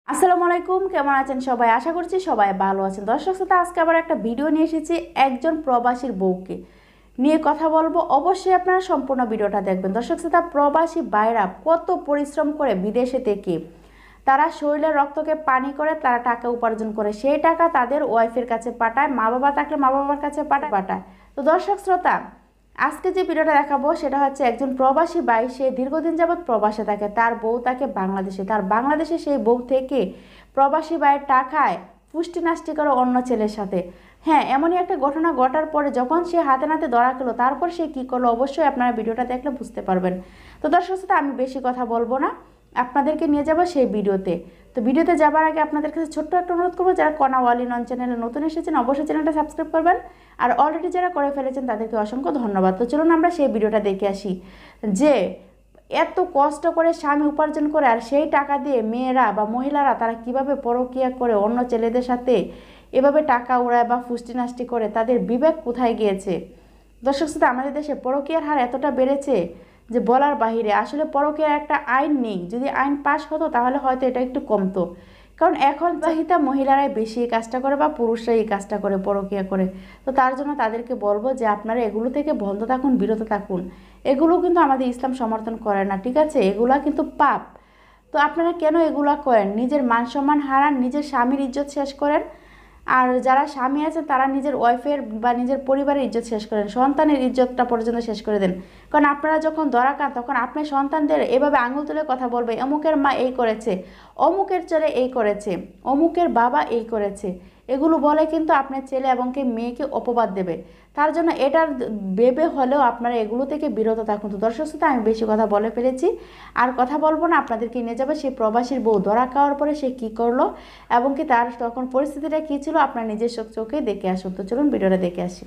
আসসালামু আলাইকুম, কেমন আছেন সবাই? আশা করছি সবাই ভালো আছেন। দর্শক শ্রোতা, আজকে আবার একটা ভিডিও নিয়ে এসেছি একজন প্রবাসীর বউকে নিয়ে কথা বলবো। অবশ্যই আপনারা সম্পূর্ণ ভিডিওটা দেখবেন। দর্শক শ্রোতা, প্রবাসী ভাইরা কত পরিশ্রম করে বিদেশে থেকে তারা শরীরের রক্তকে পানি করে তারা টাকা উপার্জন করে, সেই টাকা তাদের ওয়াইফের কাছে পাঠায়, মা বাবা থাকলে মা বাবার কাছে পাঠায়। তো দর্শক শ্রোতা, আজকে যে ভিডিওটা দেখাবো সেটা হচ্ছে একজন প্রবাসী ভাই, সে দীর্ঘদিন যাবৎ প্রবাসে থাকে, তার বউ থাকে বাংলাদেশে, তার বাংলাদেশে সেই বউ থেকে প্রবাসী ভাইয়ের টাকায় পুষ্টি নাস্তি করে অন্য ছেলের সাথে। হ্যাঁ, এমনই একটা ঘটনা ঘটার পরে যখন সে হাতে নাতে ধরা খেলো, তারপর সে কী করলো অবশ্যই আপনারা ভিডিওটা দেখলে বুঝতে পারবেন। তো দর্শক শ্রোতা, আমি বেশি কথা বলবো না, আপনাদেরকে নিয়ে যাবো সেই ভিডিওতে। তো ভিডিওতে যাবার আগে আপনাদের কাছে ছোট্ট একটা অনুরোধ করবো, যারা কণা ওয়াল ইন ওয়ান চ্যানেলে নতুন এসেছেন অবশ্যই চ্যানেলটা সাবস্ক্রাইব করবেন, আর অলরেডি যারা করে ফেলেছেন তাদেরকে অসংখ্য ধন্যবাদ। তো চলুন আমরা সেই ভিডিওটা দেখে আসি, যে এত কষ্ট করে স্বামী উপার্জন করে আর সেই টাকা দিয়ে মেয়েরা বা মহিলারা তারা কিভাবে পরকীয়া করে অন্য ছেলেদের সাথে এভাবে টাকা উড়ায় বা ফুষ্টি নাস্তি করে, তাদের বিবেক কোথায় গিয়েছে? দর্শক শ্রোতা, আমাদের দেশে পরকীয়ার হার এতটা বেড়েছে যে বলার বাহিরে। আসলে পরকীয়ার একটা আইন নেই, যদি আইন পাশ হতো তাহলে হয়তো এটা একটু কমতো, কারণ এখন বিবাহিতা মহিলারাই বেশি এই কাজটা করে বা পুরুষরাই এই কাজটা করে, পরকীয়া করে। তো তার জন্য তাদেরকে বলবো যে আপনারা এগুলো থেকে বন্ধ থাকুন, বিরত থাকুন। এগুলো কিন্তু আমাদের ইসলাম সমর্থন করে না, ঠিক আছে? এগুলা কিন্তু পাপ। তো আপনারা কেন এগুলা করেন? নিজের মান সম্মান হারান, নিজের স্বামীর ইজ্জত শেষ করেন, আর যারা স্বামী আছে তারা নিজের ওয়াইফের বা নিজের পরিবারের ইজ্জত শেষ করেন, সন্তানের ইজ্জতটা পর্যন্ত শেষ করে দেন। কারণ আপনারা যখন ধরা খান তখন আপনার সন্তানদের এভাবে আঙুল তুলে কথা বলবে, অমুকের মা এই করেছে, অমুকের ছেলে এই করেছে, অমুকের বাবা এই করেছে, এগুলো বলে কিন্তু আপনার ছেলে এবং মেয়েকে অপবাদ দেবে। তার জন্য এটার ভেবে হলেও আপনারা এগুলো থেকে বিরত থাকুন। তো দর্শক শ্রোতা, আমি বেশি কথা বলে ফেলেছি, আর কথা বলবো না। আপনাদেরকে নিয়ে যাবে সেই প্রবাসীর বউ ধরা খাওয়ার পরে সে কী করলো এবং তার তখন পরিস্থিতিটা কী ছিল, আপনার নিজের চোখেই দেখে আসুন। তো চলুন ভিডিওটা দেখে আসি।